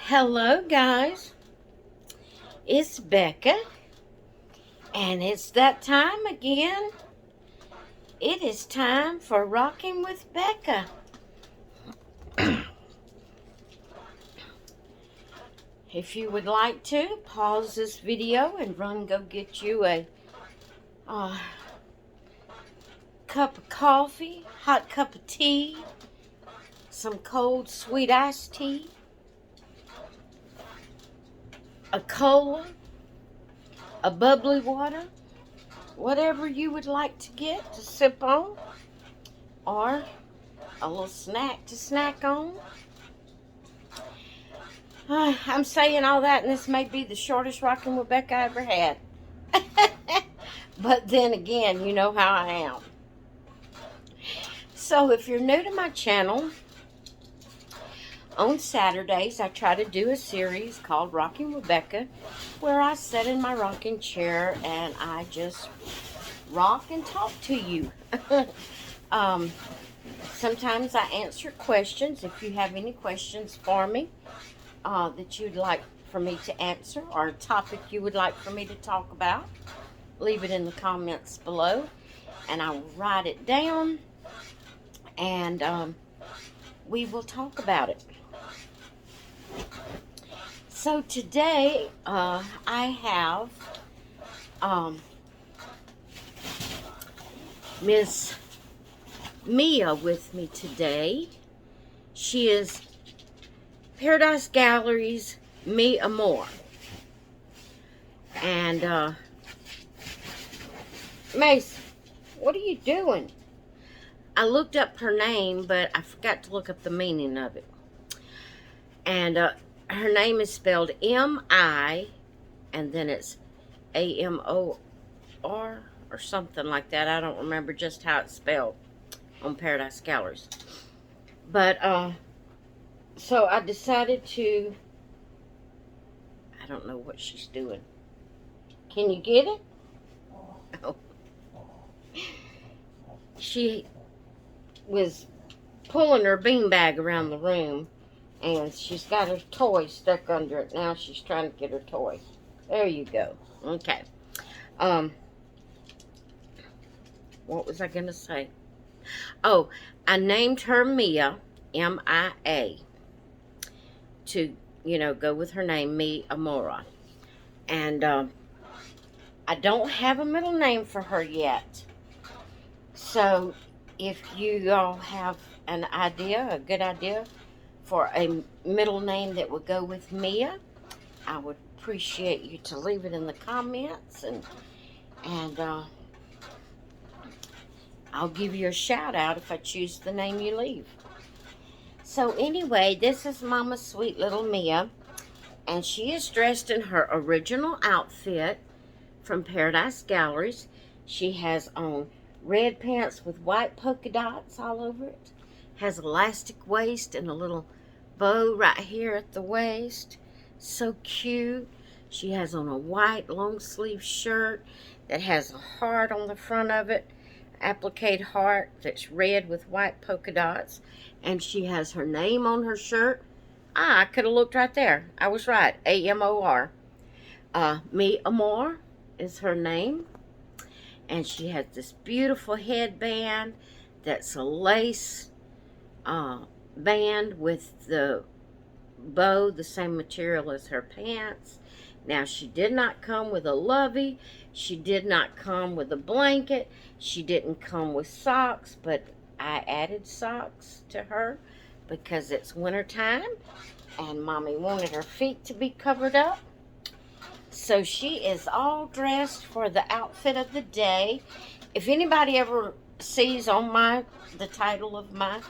Hello, guys. It's Becca, and it's that time again. It is time for Rocking with Becca. If you would like to, pause this video and run go get you a cup of coffee, hot cup of tea, some cold sweet iced tea, a cola, a bubbly water, whatever you would like to get to sip on, or a little snack to snack on. I'm saying all that, and this may be the shortest Rocking with Becca I ever had. But then again, you know how I am. So if you're new to my channel, on Saturdays I try to do a series called Rocking with Becca, where I sit in my rocking chair and I just rock and talk to you. Sometimes I answer questions. If you have any questions for me that you'd like for me to answer, or a topic you would like for me to talk about, leave it in the comments below and I will write it down and we will talk about it. So today I have Miss Mia with me today. She is Paradise Gallery's Mi Amor. And Mace, what are you doing? I looked up her name, but I forgot to look up the meaning of it. And her name is spelled M-I, and then it's A-M-O-R or something like that. I don't remember just how it's spelled on Paradise Galleries. But, so I decided to, I don't know what she's doing. Can you get it? Oh. She was pulling her beanbag around the room, and she's got her toy stuck under it. Now she's trying to get her toy. There you go. Okay. What was I going to say? Oh, I named her Mia, M-I-A, to, go with her name, Mi Amora. And I don't have a middle name for her yet. So if you all have an idea, a good idea for a middle name that would go with Mia, I would appreciate you to leave it in the comments, and I'll give you a shout out if I choose the name you leave. So anyway, this is Mama's sweet little Mia, and she is dressed in her original outfit from Paradise Galleries. She has on red pants with white polka dots all over it. Has elastic waist and a little bow right here at the waist. So cute. She has on a white long sleeve shirt that has a heart on the front of it. Applique heart that's red with white polka dots. And she has her name on her shirt. I could have looked right there. I was right. A-M-O-R. Mi Amor is her name. And she has this beautiful headband that's a lace band with the bow, the same material as her pants. Now, she did not come with a lovey. She did not come with a blanket. She didn't come with socks, but I added socks to her because it's winter time and Mommy wanted her feet to be covered up. So she is all dressed for the outfit of the day. If anybody ever sees on the title of my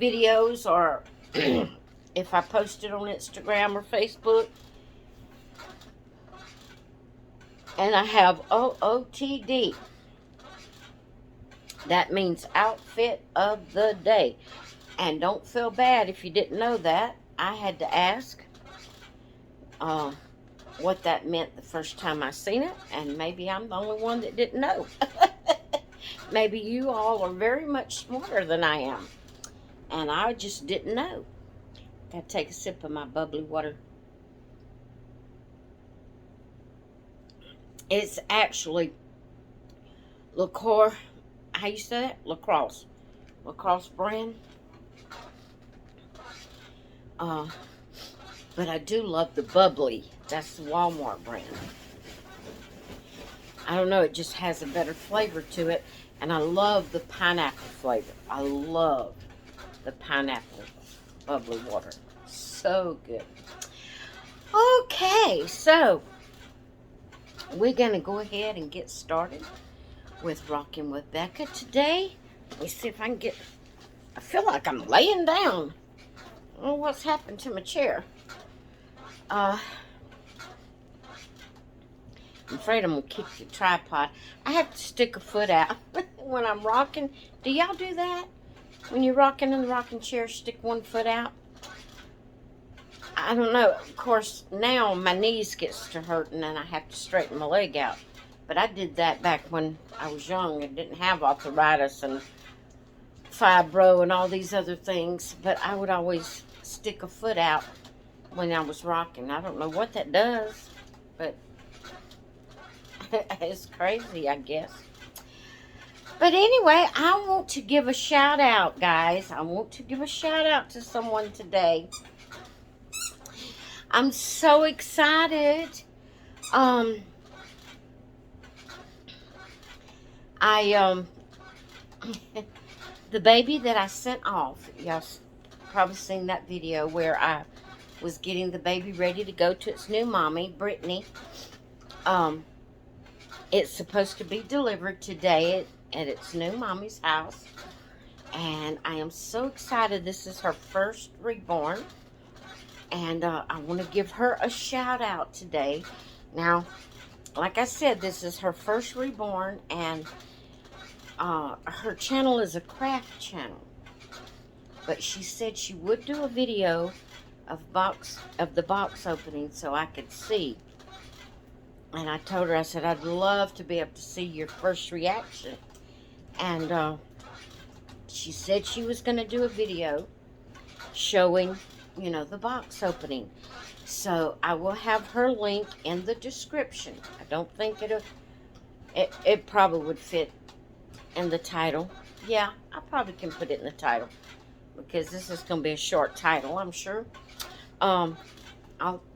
videos, or if I post it on Instagram or Facebook, and I have OOTD, that means outfit of the day. And don't feel bad if you didn't know that. I had to ask what that meant the first time I seen it, and maybe I'm the only one that didn't know. Maybe you all are very much smarter than I am, and I just didn't know. Gotta take a sip of my bubbly water. It's actually liqueur. How you say that? Lacrosse. Lacrosse brand. Uh, but I do love the bubbly. That's the Walmart brand. I don't know, it just has a better flavor to it. And I love the pineapple flavor. I love the pineapple bubbly water. So good. Okay, so we're going to go ahead and get started with Rocking with Becca today. Let me see if I can get... I feel like I'm laying down. I don't know what's happened to my chair. I'm afraid I'm going to kick the tripod. I have to stick a foot out when I'm rocking. Do y'all do that? When you're rocking in the rocking chair, stick one foot out? I don't know. Of course, now my knees gets to hurting and I have to straighten my leg out. But I did that back when I was young and didn't have arthritis and fibro and all these other things. But I would always stick a foot out when I was rocking. I don't know what that does, but it's crazy, I guess. But anyway, I want to give a shout out, guys. I want to give a shout out to someone today. I'm so excited. The baby that I sent off, y'all probably seen that video where I was getting the baby ready to go to its new mommy, Brittany. It's supposed to be delivered today at its new mommy's house. And I am so excited. This is her first reborn. And I want to give her a shout out today. Now, like I said, this is her first reborn. And her channel is a craft channel. But she said she would do a video of the box opening so I could see. And I told her, I said, I'd love to be able to see your first reaction. And she said she was going to do a video showing, you know, the box opening. So I will have her link in the description. I don't think it probably would fit in the title. Yeah, I probably can put it in the title because this is going to be a short title, I'm sure. I'll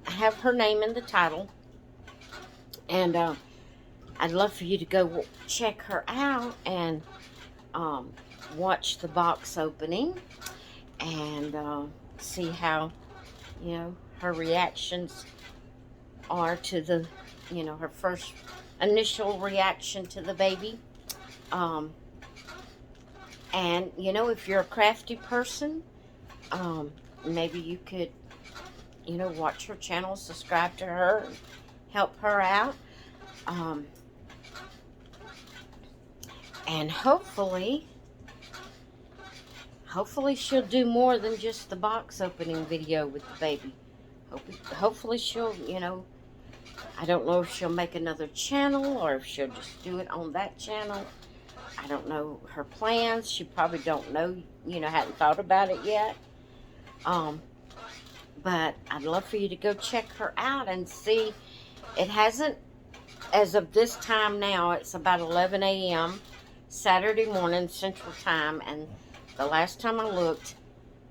have her name in the title. And I'd love for you to go check her out and watch the box opening and see how, you know, her reactions are to the, you know, her first initial reaction to the baby. And, you know, if you're a crafty person, maybe you could, you know, watch her channel, subscribe to her, and help her out. And hopefully she'll do more than just the box opening video with the baby. Hopefully she'll, you know, I don't know if she'll make another channel or if she'll just do it on that channel. I don't know her plans. She probably don't know, you know, hadn't thought about it yet. But I'd love for you to go check her out and see. It hasn't, as of this time now, it's about 11 a.m. Saturday morning Central Time, and the last time I looked,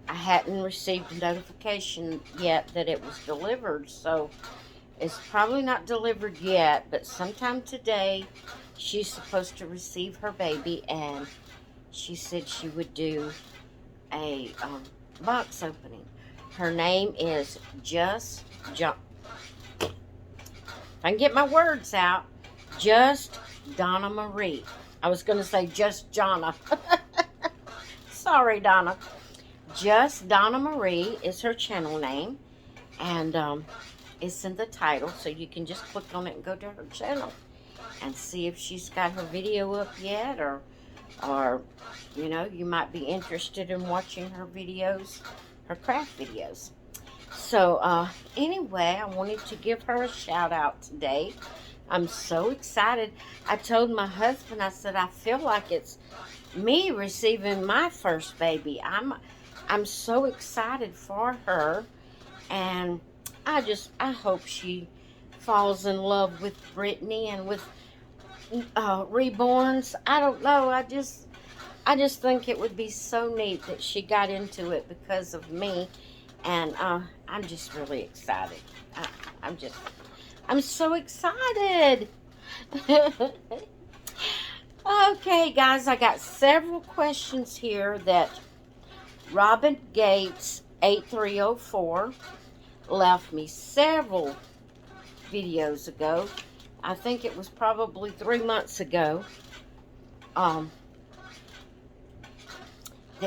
I hadn't received a notification yet that it was delivered, so it's probably not delivered yet, but sometime today, she's supposed to receive her baby, and she said she would do a box opening. Her name is Just John. If I can get my words out, Just Donna Marie. I was going to say Just Jonna. Sorry, Donna. Just Donna Marie is her channel name. And it's in the title. So you can just click on it and go to her channel. And see if she's got her video up yet. Or you know, you might be interested in watching her videos. Her craft videos. So, anyway, I wanted to give her a shout out today. I'm so excited. I told my husband, I said, I feel like it's me receiving my first baby. I'm so excited for her. And I hope she falls in love with Brittany and with reborns. I don't know. I just think it would be so neat that she got into it because of me, and I'm just really excited. I, I'm so excited. Okay, guys, I got several questions here that Robin Gates 8304 left me several videos ago. I think it was probably 3 months ago that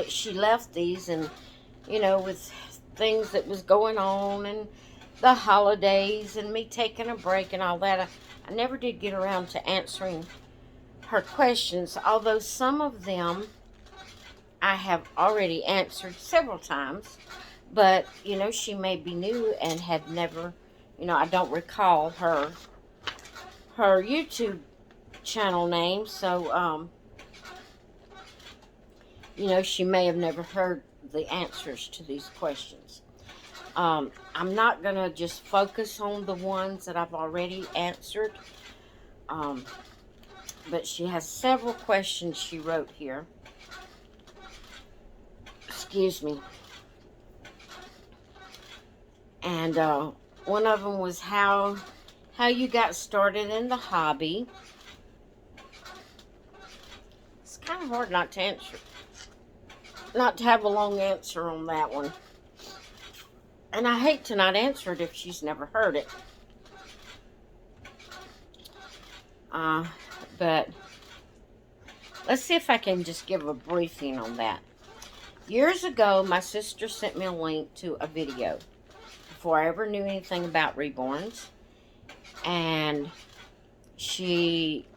she left these, and with things that was going on and the holidays and me taking a break and all that, I never did get around to answering her questions, although some of them I have already answered several times. But she may be new and had never, I don't recall her YouTube channel name, so she may have never heard the answers to these questions. I'm not going to just focus on the ones that I've already answered, but she has several questions she wrote here. Excuse me. And one of them was how you got started in the hobby. It's kind of hard not to answer, not to have a long answer on that one. And I hate to not answer it if she's never heard it. But let's see if I can just give a briefing on that. Years ago, my sister sent me a link to a video before I ever knew anything about reborns. And she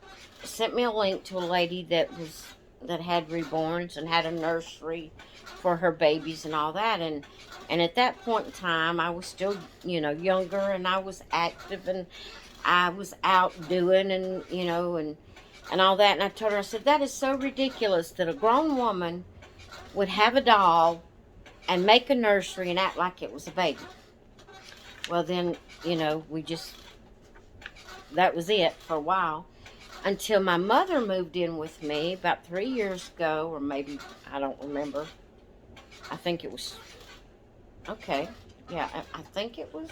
sent me a link to a lady that had reborns and had a nursery for her babies and all that. And at that point in time, I was still, younger, and I was active, and I was out doing, and and all that. And I told her, I said, that is so ridiculous that a grown woman would have a doll and make a nursery and act like it was a baby. Well, then, that was it for a while, until my mother moved in with me about 3 years ago, or maybe, I don't remember. I think it was, okay, yeah, I think it was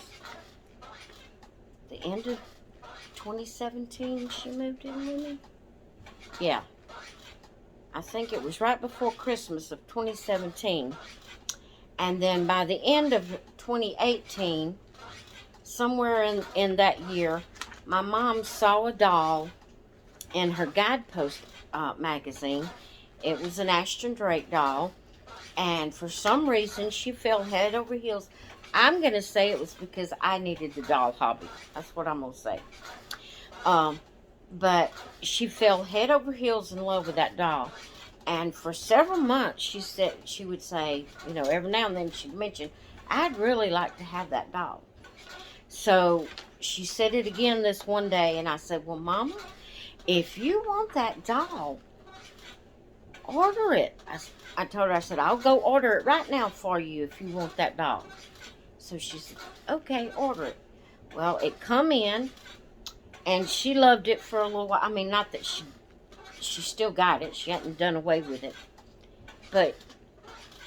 the end of 2017 she moved in with me. Yeah, I think it was right before Christmas of 2017. And then by the end of 2018, somewhere in that year, my mom saw a doll in her Guidepost magazine. It was an Ashton Drake doll, and for some reason she fell head over heels. I'm going to say it was because I needed the doll hobby. That's what I'm going to say. But she fell head over heels in love with that doll. And for several months, she would say, every now and then she'd mention, I'd really like to have that doll. So she said it again this one day, and I said, well, Mama, if you want that doll, order it. I told her, I said, I'll go order it right now for you if you want that doll. So she said, okay, order it. Well, it come in, and she loved it for a little while. I mean, not that she still got it. She hadn't done away with it. But,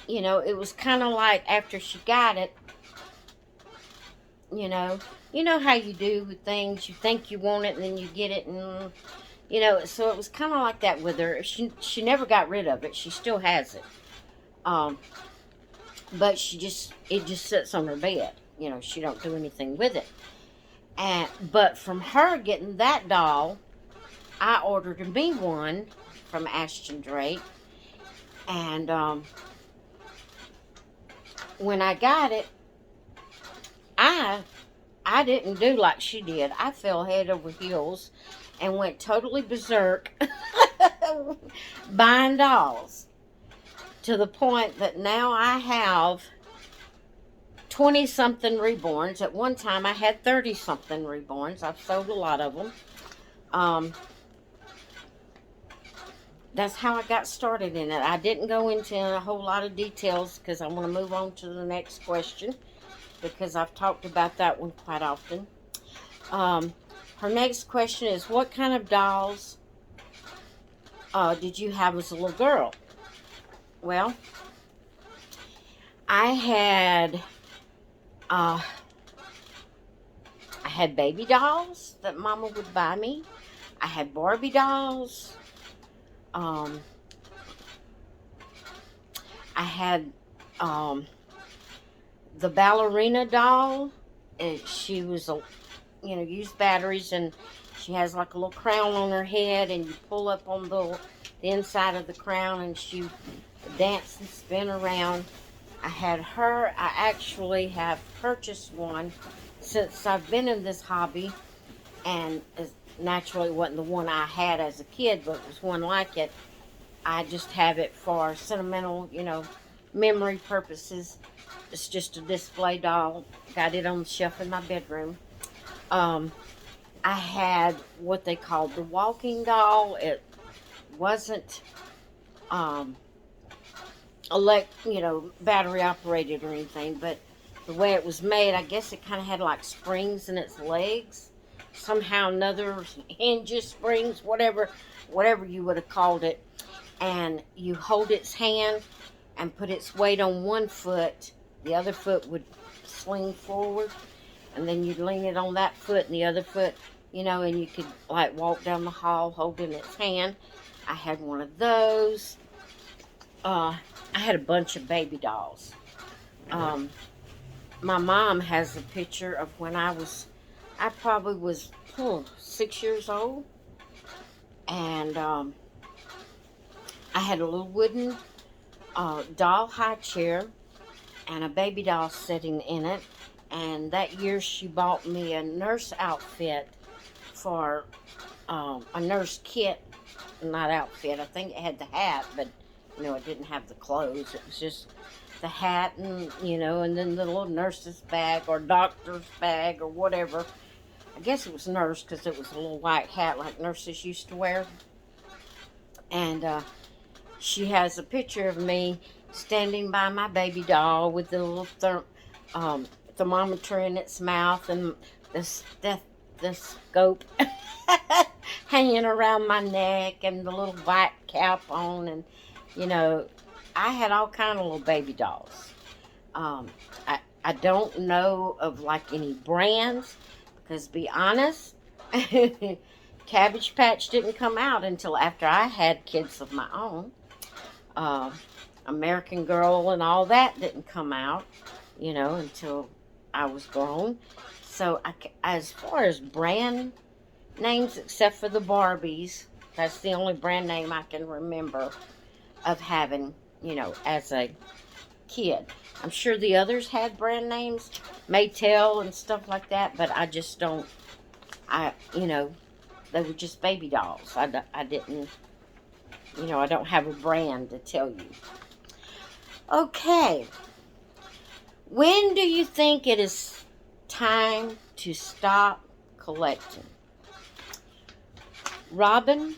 it was kind of like after she got it, you know how you do with things. You think you want it, and then you get it, and, so it was kind of like that with her. She never got rid of it. She still has it. But it just sits on her bed. She don't do anything with it. But from her getting that doll, I ordered me one from Ashton Drake. And when I got it, I didn't do like she did. I fell head over heels and went totally berserk buying dolls, to the point that now I have 20-something reborns. At one time, I had 30-something reborns. I've sold a lot of them. That's how I got started in it. I didn't go into a whole lot of details because I want to move on to the next question, because I've talked about that one quite often. Her next question is, what kind of dolls did you have as a little girl? Well, I had baby dolls that Mama would buy me. I had Barbie dolls. I had the ballerina doll. And she was used batteries, and she has like a little crown on her head, and you pull up on the inside of the crown, and she dance and spin around. I had her. I actually have purchased one since I've been in this hobby, and naturally it wasn't the one I had as a kid, but it was one like it. I just have it for sentimental, memory purposes. It's just a display doll. Got it on the shelf in my bedroom. I had what they called the walking doll. It wasn't battery operated or anything, but the way it was made, I guess it kind of had like springs in its legs. Somehow another hinges, springs, whatever you would have called it. And you hold its hand and put its weight on one foot. The other foot would swing forward, and then you'd lean it on that foot and the other foot, and you could like walk down the hall holding its hand. I had one of those. I had a bunch of baby dolls. My mom has a picture of when I probably was 6 years old, and I had a little wooden doll high chair and a baby doll sitting in it. And that year she bought me a nurse outfit for a nurse kit, not outfit. I think it had the hat, but it didn't have the clothes. It was just the hat and and then the little nurse's bag or doctor's bag or whatever. I guess it was nurse because it was a little white hat like nurses used to wear. And she has a picture of me standing by my baby doll with the little thermometer in its mouth and the stethoscope hanging around my neck and the little white cap on. And I had all kind of little baby dolls. I don't know of like any brands, because to be honest, Cabbage Patch didn't come out until after I had kids of my own. American Girl and all that didn't come out, until I was grown. So as far as brand names, except for the Barbies, that's the only brand name I can remember of having, as a kid. I'm sure the others had brand names, Maytel and stuff like that, but I just don't, they were just baby dolls. I didn't, I don't have a brand to tell you. Okay. When do you think it is time to stop collecting? Robin,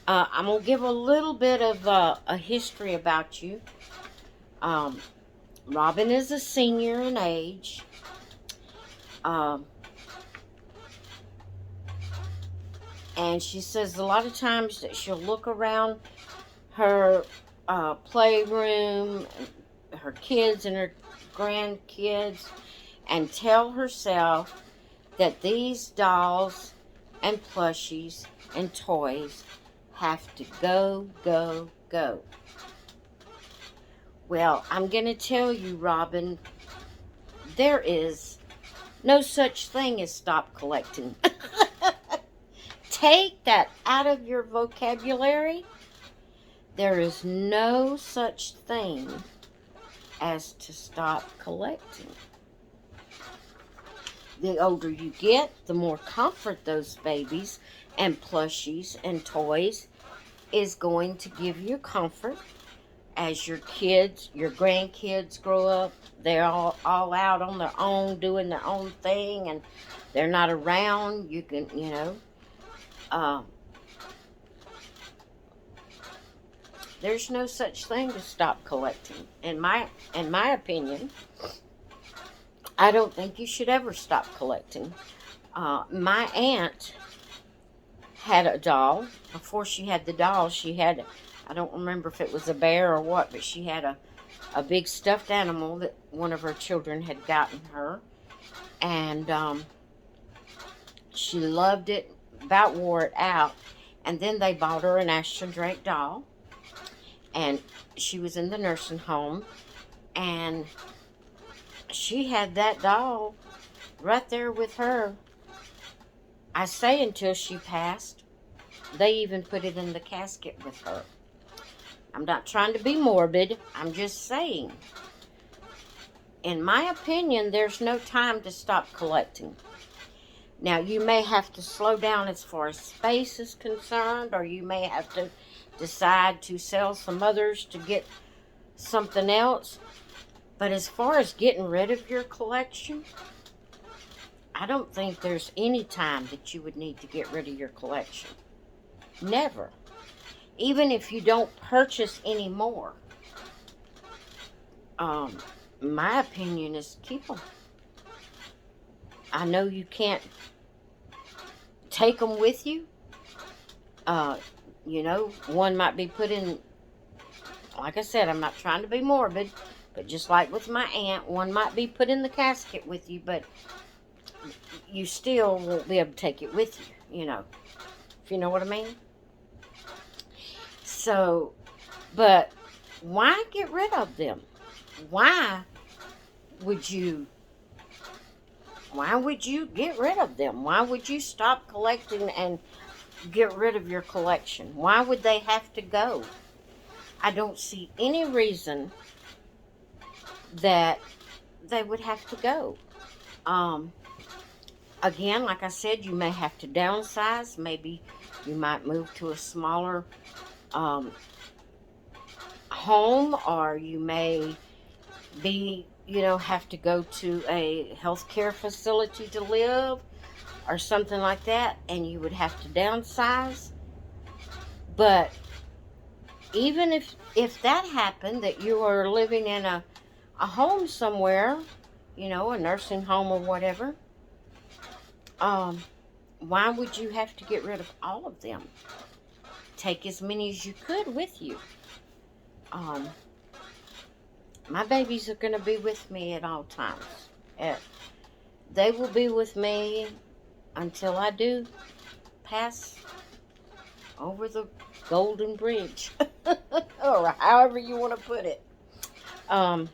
I'm going to give a little bit of a history about you. Robin is a senior in age. And she says a lot of times that she'll look around her playroom, her kids and her grandkids, and tell herself that these dolls and plushies and toys have to go, go, go. Well, I'm going to tell you, Robin, there is no such thing as stop collecting. Take that out of your vocabulary. There is no such thing as to stop collecting. The older you get, the more comfort those babies and plushies and toys is going to give you comfort. As your kids, your grandkids grow up, they're all out on their own, doing their own thing, and they're not around. You can, there's no such thing to stop collecting. In my opinion, I don't think you should ever stop collecting. My aunt had a doll. Before she had the doll, she had, I don't remember if it was a bear or what, but she had a big stuffed animal that one of her children had gotten her. And she loved it, about wore it out. And then they bought her an Ashton Drake doll. And she was in the nursing home. And she had that doll right there with her. I say until she passed. They even put it in the casket with her. I'm not trying to be morbid. I'm just saying. In my opinion, there's no time to stop collecting. Now, you may have to slow down as far as space is concerned, or you may have to decide to sell some others to get something else. But as far as getting rid of your collection, I don't think there's any time that you would need to get rid of your collection. Never. Even if you don't purchase any more. My opinion is keep them. I know you can't take them with you. One might be put in, like I said, I'm not trying to be morbid, but just like with my aunt, one might be put in the casket with you, but you still won't be able to take it with you, if you know what I mean. So, but why get rid of them? Why would you get rid of them? Why would you stop collecting and get rid of your collection? Why would they have to go? I don't see any reason that they would have to go. Again, like I said, you may have to downsize. Maybe you might move to a smaller home, or you may be, have to go to a healthcare facility to live or something like that, and you would have to downsize. But even if that happened, that you are living in a home somewhere, a nursing home or whatever, why would you have to get rid of all of them? Take as many as you could with you. My babies are going to be with me at all times. They will be with me until I do pass over the Golden Bridge. Or however you want to put it. I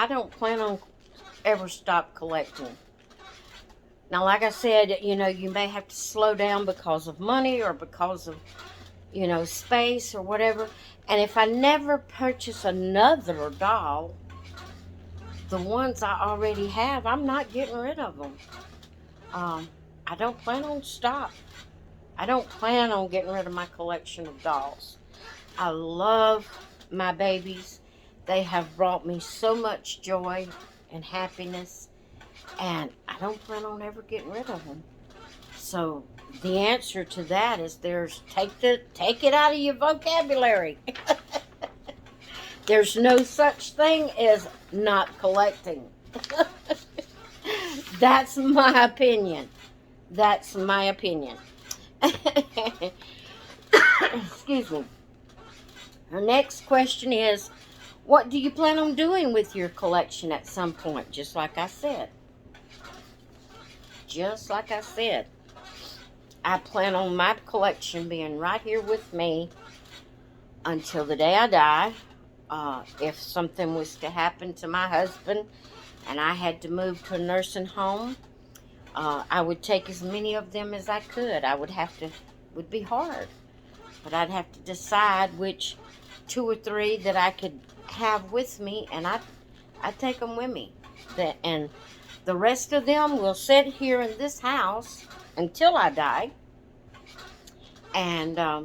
don't plan on ever stop collecting. Now, like I said, you may have to slow down because of money or because of, space or whatever. And if I never purchase another doll, the ones I already have, I'm not getting rid of them. I don't plan on stop. I don't plan on getting rid of my collection of dolls. I love my babies. They have brought me so much joy and happiness, and I don't plan on ever getting rid of them. So the answer to that is take it out of your vocabulary. There's no such thing as not collecting. That's my opinion. That's my opinion. Excuse me. Her next question is, what do you plan on doing with your collection at some point? Just like I said. I plan on my collection being right here with me until the day I die. If something was to happen to my husband and I had to move to a nursing home, I would take as many of them as I could. Would be hard, but I'd have to decide which 2 or 3 that I could have with me, and I'd take them with me. And the rest of them will sit here in this house until I die. And I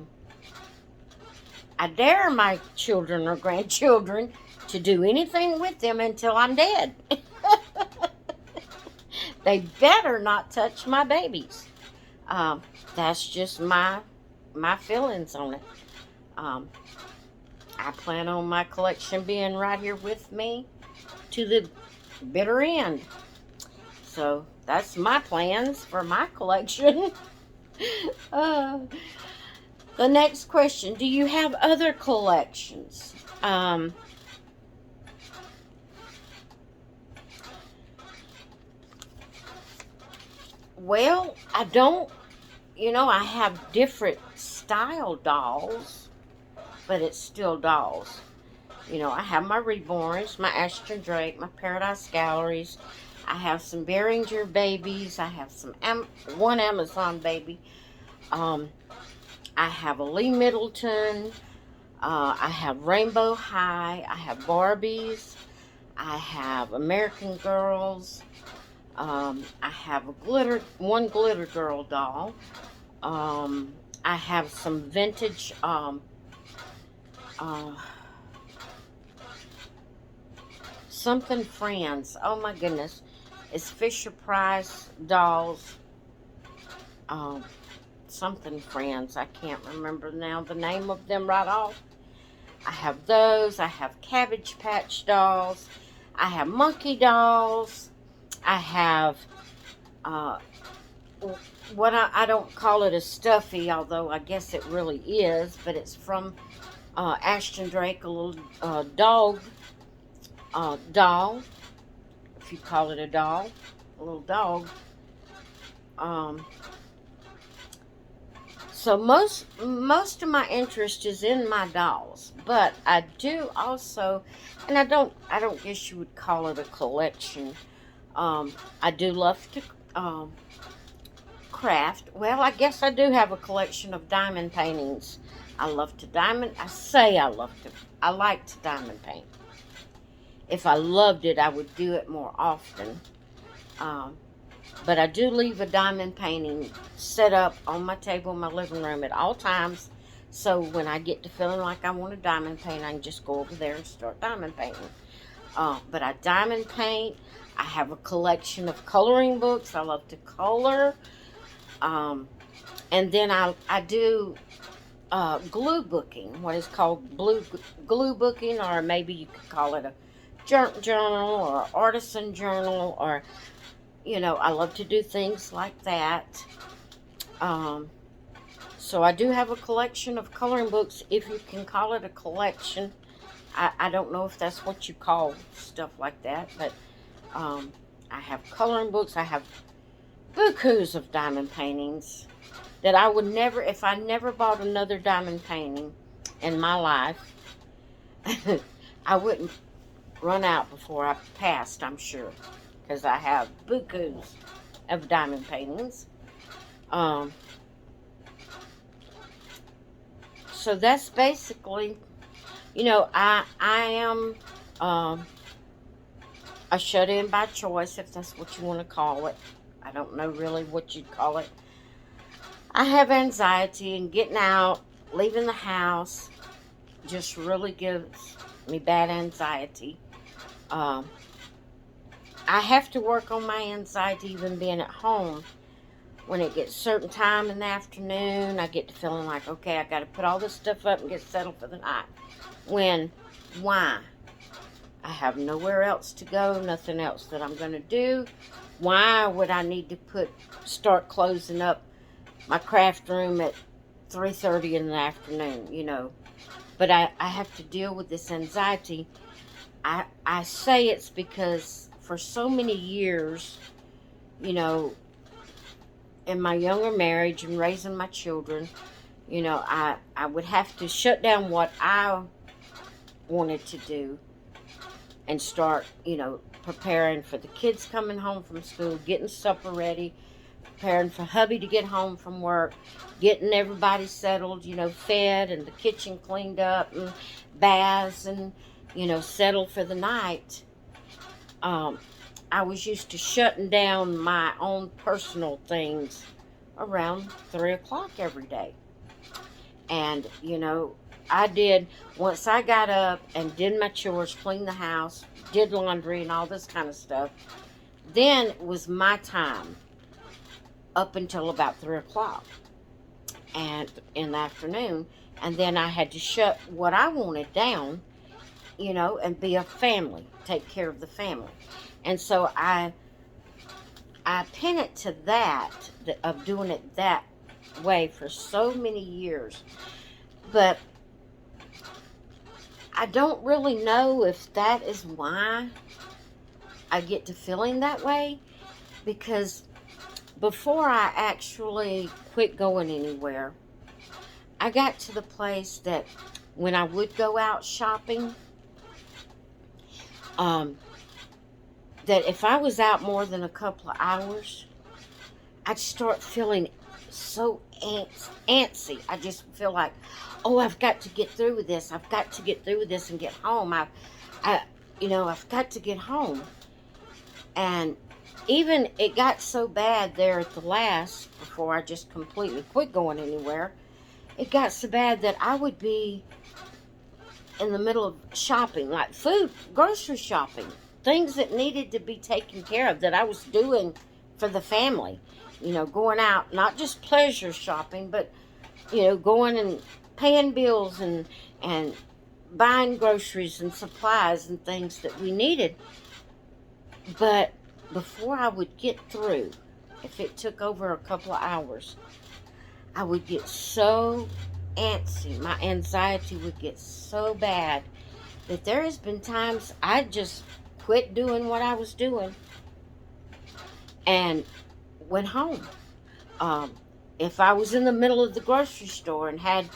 dare my children or grandchildren to do anything with them until I'm dead. They better not touch my babies. That's just my feelings on it. I plan on my collection being right here with me to the bitter end. So that's my plans for my collection. uh, the next question, do you have other collections? Well, I don't, I have different style dolls, but it's still dolls. I have my Reborns, my Ashton Drake, my Paradise Galleries. I have some Behringer babies. I have one Amazon baby. Um, I have a Lee Middleton. I have Rainbow High. I have Barbies. I have American Girls. I have one glitter girl doll. I have some vintage uh, something Friends. Oh my goodness. It's Fisher Price dolls. Um, Something Friends. I can't remember now the name of them right off. I have those. I have Cabbage Patch dolls. I have monkey dolls. I have what I don't call it a stuffy, although I guess it really is, but it's from Ashton Drake, a little doll, if you call it a doll, a little dog. So most of my interest is in my dolls, but I do also, and I don't guess you would call it a collection. I do love to craft. Well, I guess I do have a collection of diamond paintings. I love to diamond. I like to diamond paint. If I loved it, I would do it more often. But I do leave a diamond painting set up on my table in my living room at all times. So when I get to feeling like I want a diamond paint, I can just go over there and start diamond painting. But I diamond paint. I have a collection of coloring books. I love to color. And then I do glue booking, what is called glue booking, or maybe you could call it a journal or artisan journal, or I love to do things like that. So I do have a collection of coloring books, if you can call it a collection. I don't know if that's what you call stuff like that, but I have coloring books. I have bukus of diamond paintings that I would never, if I never bought another diamond painting in my life, I wouldn't run out before I passed, I'm sure, because I have bukus of diamond paintings. So that's basically, I am a shut-in by choice, if that's what you want to call it. I don't know really what you'd call it. I have anxiety, and getting out, leaving the house, just really gives me bad anxiety. I have to work on my anxiety even being at home. When it gets certain time in the afternoon, I get to feeling like, okay, I got to put all this stuff up and get settled for the night. Why? I have nowhere else to go, nothing else that I'm going to do. Why would I need to start closing up my craft room at 3:30 in the afternoon, But I have to deal with this anxiety. I say it's because for so many years, in my younger marriage and raising my children, I would have to shut down what I wanted to do and start, preparing for the kids coming home from school, getting supper ready, preparing for hubby to get home from work, getting everybody settled, fed, and the kitchen cleaned up, and baths, and, settled for the night. I was used to shutting down my own personal things around 3 o'clock every day. And, I did, once I got up and did my chores, cleaned the house, did laundry and all this kind of stuff, then it was my time up until about 3 o'clock and in the afternoon. And then I had to shut what I wanted down, and be a family, take care of the family. And so I I pin it to that, of doing it that way for so many years. But I don't really know if that is why I get to feeling that way. Because before I actually quit going anywhere, I got to the place that when I would go out shopping, that if I was out more than a couple of hours, I'd start feeling so antsy. I just feel like, oh, I've got to get through with this. I've got to get through with this and get home. I've got to get home. And even it got so bad there at the last, before I just completely quit going anywhere, it got so bad that I would be in the middle of shopping, like food, grocery shopping, things that needed to be taken care of that I was doing for the family. Going out, not just pleasure shopping, but, going and paying bills and buying groceries and supplies and things that we needed. But before I would get through, if it took over a couple of hours, I would get so antsy. My anxiety would get so bad that there has been times I just quit doing what I was doing and went home. If I was in the middle of the grocery store and had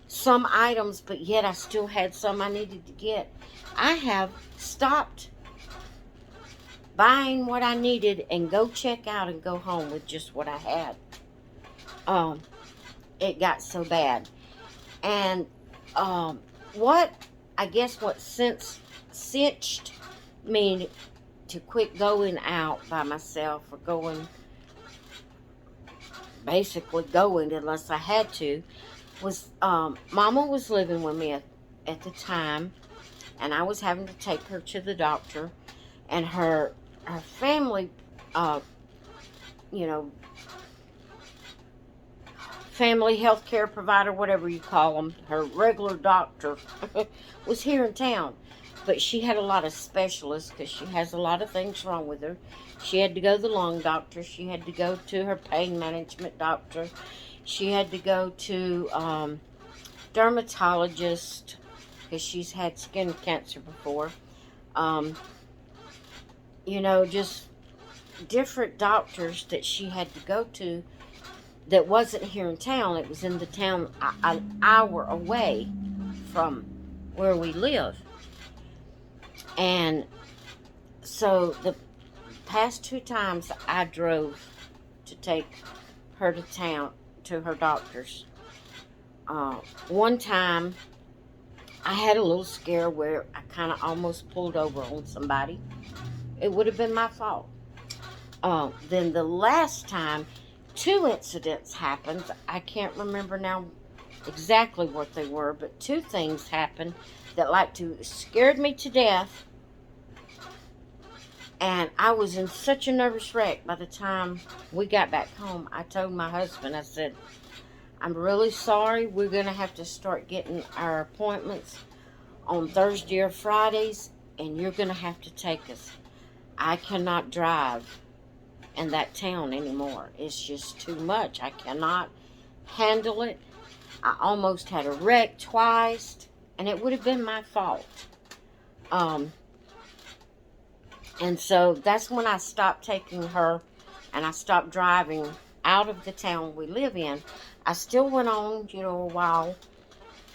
some items, but yet I still had some I needed to get, I have stopped buying what I needed and go check out and go home with just what I had. It got so bad. And what cinched me to quit going out by myself, or basically going unless I had to, was Mama was living with me at the time, and I was having to take her to the doctor, and her family, family health care provider, whatever you call them, her regular doctor, was here in town. But she had a lot of specialists because she has a lot of things wrong with her. She had to go to the lung doctor. She had to go to her pain management doctor. She had to go to dermatologist because she's had skin cancer before. Just different doctors that she had to go to that wasn't here in town. It was in the town an hour away from where we live. And so the past 2 times I drove to take her to town, to her doctor's. One time I had a little scare where I kind of almost pulled over on somebody. It would have been my fault. Then the last time, 2 incidents happened. I can't remember now exactly what they were, but 2 things happened that scared me to death. And I was in such a nervous wreck by the time we got back home. I told my husband, I said, I'm really sorry. We're going to have to start getting our appointments on Thursday or Fridays, and you're going to have to take us. I cannot drive in that town anymore. It's just too much. I cannot handle it. I almost had a wreck twice, and it would have been my fault. And so that's when I stopped taking her, and I stopped driving out of the town we live in. I still went on, a while,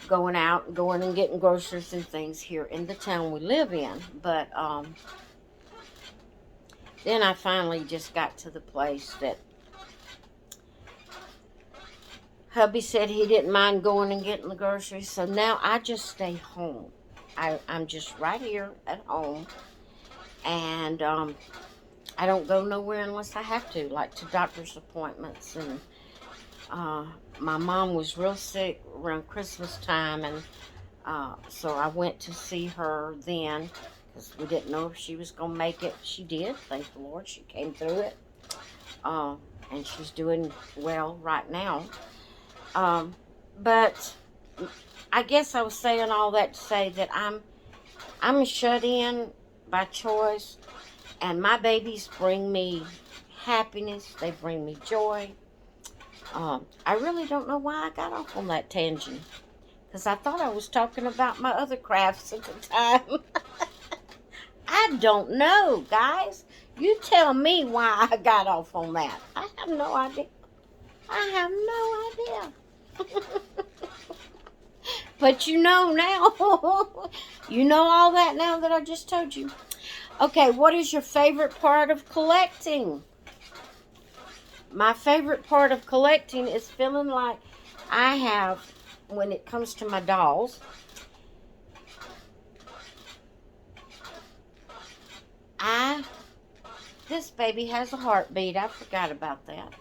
going out, going and getting groceries and things here in the town we live in. But then I finally just got to the place that hubby said he didn't mind going and getting the groceries. So now I just stay home. I'm just right here at home. And I don't go nowhere unless I have to, like to doctor's appointments. And my mom was real sick around Christmas time, and so I went to see her then because we didn't know if she was going to make it. She did, thank the Lord. She came through it, and she's doing well right now. But I guess I was saying all that to say that I'm shut in by choice, and my babies bring me happiness. They bring me joy. I really don't know why I got off on that tangent. Because I thought I was talking about my other crafts at the time. I don't know, guys. You tell me why I got off on that. I have no idea. I have no idea. But you know now. You know all that now that I just told you. Okay, what is your favorite part of collecting? My favorite part of collecting is feeling like I have, when it comes to my dolls, this baby has a heartbeat. I forgot about that.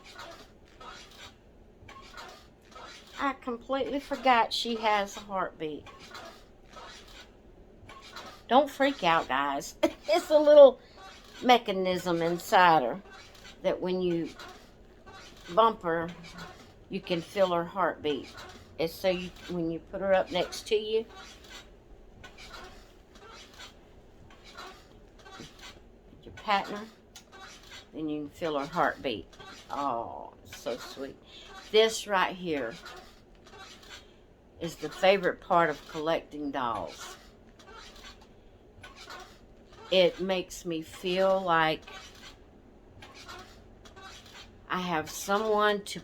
I completely forgot she has a heartbeat. Don't freak out, guys. It's a little mechanism inside her that when you bump her, you can feel her heartbeat. It's so when you put her up next to you, you're patting her, then you can feel her heartbeat. Oh, so sweet. This right here is the favorite part of collecting dolls. It makes me feel like I have someone to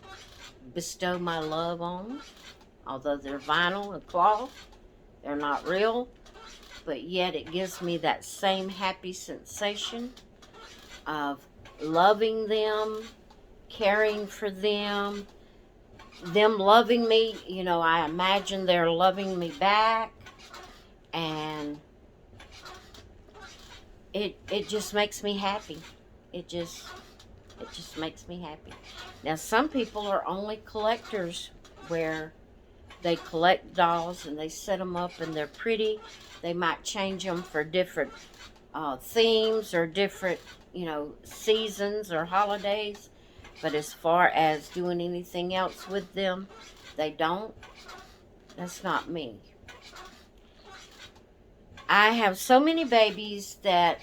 bestow my love on. Although they're vinyl and cloth, they're not real, but yet it gives me that same happy sensation of loving them, caring for them loving me. You know, I imagine they're loving me back, and it just makes me happy. It just makes me happy. Now, some people are only collectors where they collect dolls and they set them up and they're pretty. They might change them for different themes or different, seasons or holidays. But as far as doing anything else with them, they don't. That's not me. I have so many babies that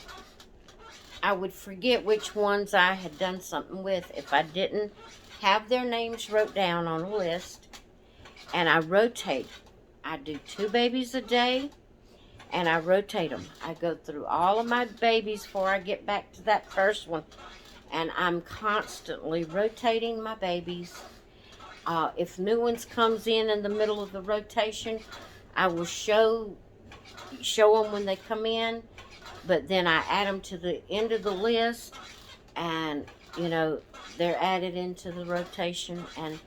I would forget which ones I had done something with if I didn't have their names wrote down on a list. And I rotate. I do 2 babies a day, and I rotate them. I go through all of my babies before I get back to that first one, and I'm constantly rotating my babies. If new ones comes in the middle of the rotation, I will show them when they come in, but then I add them to the end of the list, and they're added into the rotation. And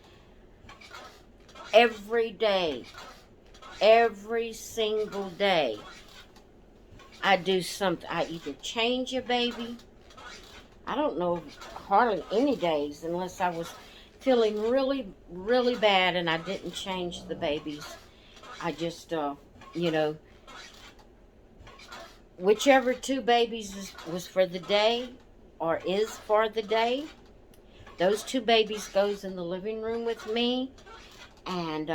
every day, every single day, I do something. I either change a baby. I don't know hardly any days unless I was feeling really, really bad and I didn't change the babies. I just, whichever 2 babies was for the day or is for the day, those 2 babies goes in the living room with me. And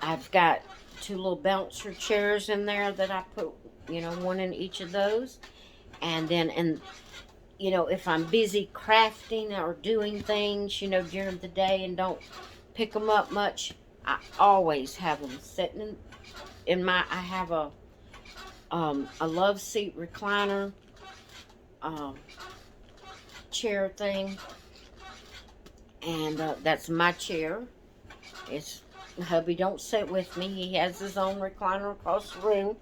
I've got 2 little bouncer chairs in there that I put, one in each of those. And then, if I'm busy crafting or doing things, during the day and don't pick them up much, I always have them sitting I have a love seat recliner chair thing. And that's my chair. Hubby don't sit with me. He has his own recliner across the room.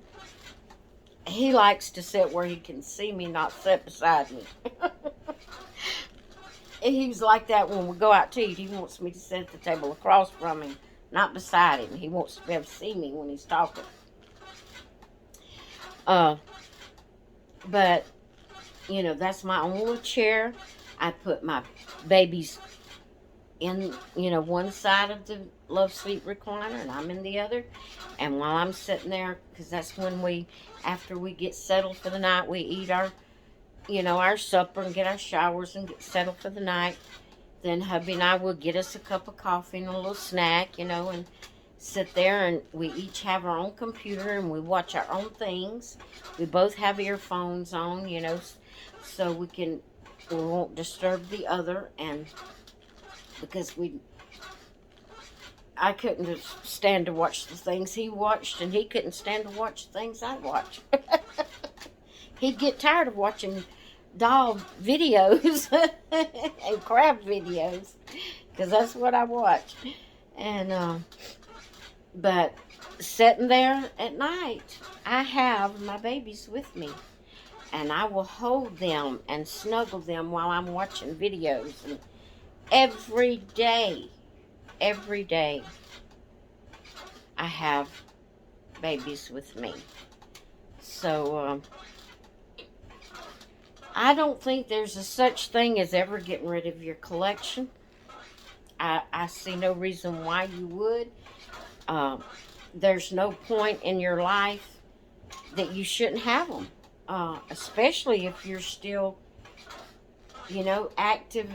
He likes to sit where he can see me, not sit beside me. He's like that when we go out to eat. He wants me to sit at the table across from him, not beside him. He wants to be able to see me when he's talking. But, that's my own little chair. I put my babies in, one side of the love seat recliner, and I'm in the other. And while I'm sitting there, because that's when after we get settled for the night, we eat our supper and get our showers and get settled for the night. Then hubby and I will get us a cup of coffee and a little snack, and sit there, and we each have our own computer and we watch our own things. We both have earphones on, so we won't disturb the other, and because I couldn't stand to watch the things he watched, and he couldn't stand to watch the things I watched. He'd get tired of watching doll videos and crab videos, because that's what I watch. And but sitting there at night, I have my babies with me, and I will hold them and snuggle them while I'm watching videos. And every day, I have babies with me. So I don't think there's a such thing as ever getting rid of your collection. I see no reason why you would. There's no point in your life that you shouldn't have them, especially if you're still, active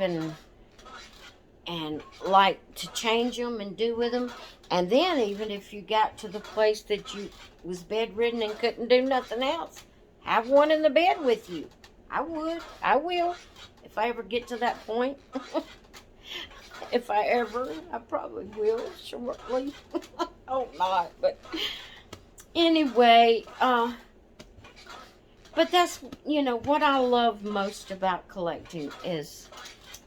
and like to change them and do with them. And then even if you got to the place that you was bedridden and couldn't do nothing else, have one in the bed with you. I will, if I ever get to that point. I probably will shortly. I hope not, but anyway, but that's, what I love most about collecting is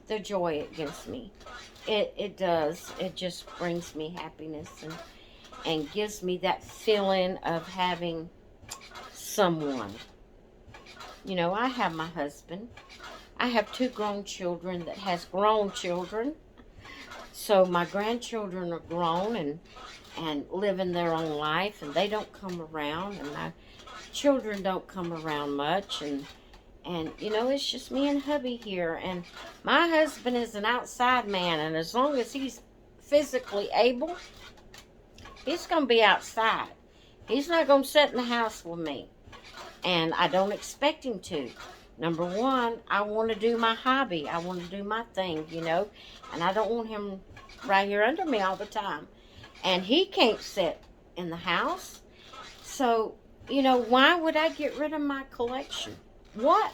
the joy it gives me. It does. It just brings me happiness and gives me that feeling of having someone. I have my husband. I have 2 grown children that has grown children. So my grandchildren are grown and living their own life, and they don't come around, and my children don't come around much, and it's just me and hubby here. And my husband is an outside man, and as long as he's physically able, he's going to be outside. He's not going to sit in the house with me, and I don't expect him to. Number one, I want to do my hobby. I want to do my thing, and I don't want him right here under me all the time. And he can't sit in the house. So, why would I get rid of my collection? What?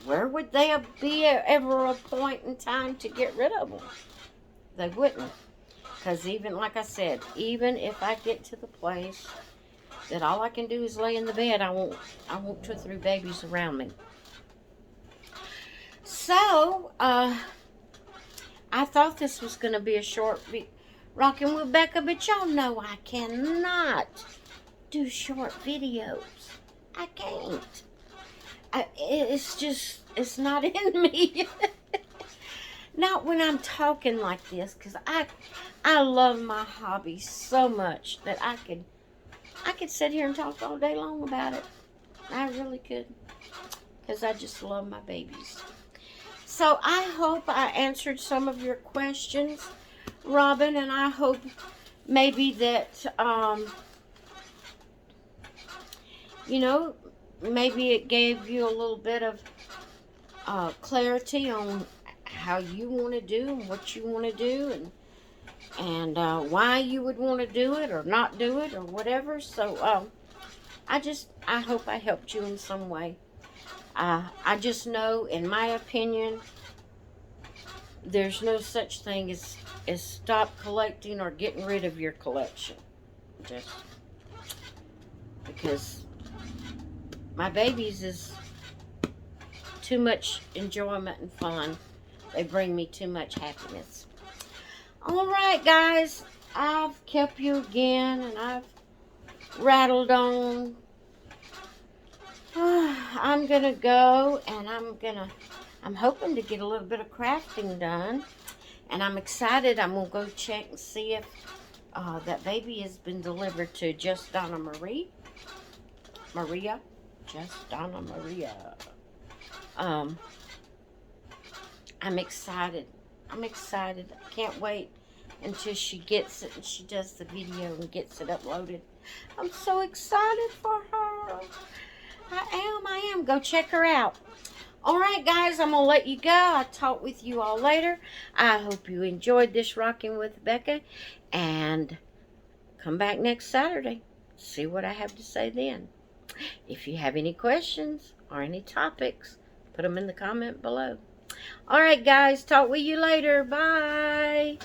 Where would there be ever a point in time to get rid of them? They wouldn't. Because even, like I said, even if I get to the place that all I can do is lay in the bed, I want 2 or 3 babies around me. So, I thought this was going to be a short Rockin' with Becca, but y'all know I cannot do short videos. I can't. It's not in me. Not when I'm talking like this, because I love my hobby so much that I could sit here and talk all day long about it. I really could, because I just love my babies. So I hope I answered some of your questions, Robin, and I hope maybe that, maybe it gave you a little bit of clarity on how you want to do and what you want to do, and why you would want to do it or not do it or whatever. So I hope I helped you in some way. I just know, in my opinion, there's no such thing as stop collecting or getting rid of your collection. Just because my babies is too much enjoyment and fun. They bring me too much happiness. All right, guys, I've kept you again, and I've rattled on. I'm gonna go, and I'm hoping to get a little bit of crafting done, and I'm excited. I'm gonna go check and see if that baby has been delivered to Just Donna Maria. Just Donna Maria. I'm excited. I can't wait until she gets it and she does the video and gets it uploaded. I'm so excited for her. I am. Go check her out. All right, guys, I'm going to let you go. I'll talk with you all later. I hope you enjoyed this Rocking with Becca. And come back next Saturday. See what I have to say then. If you have any questions or any topics, put them in the comment below. All right, guys. Talk with you later. Bye.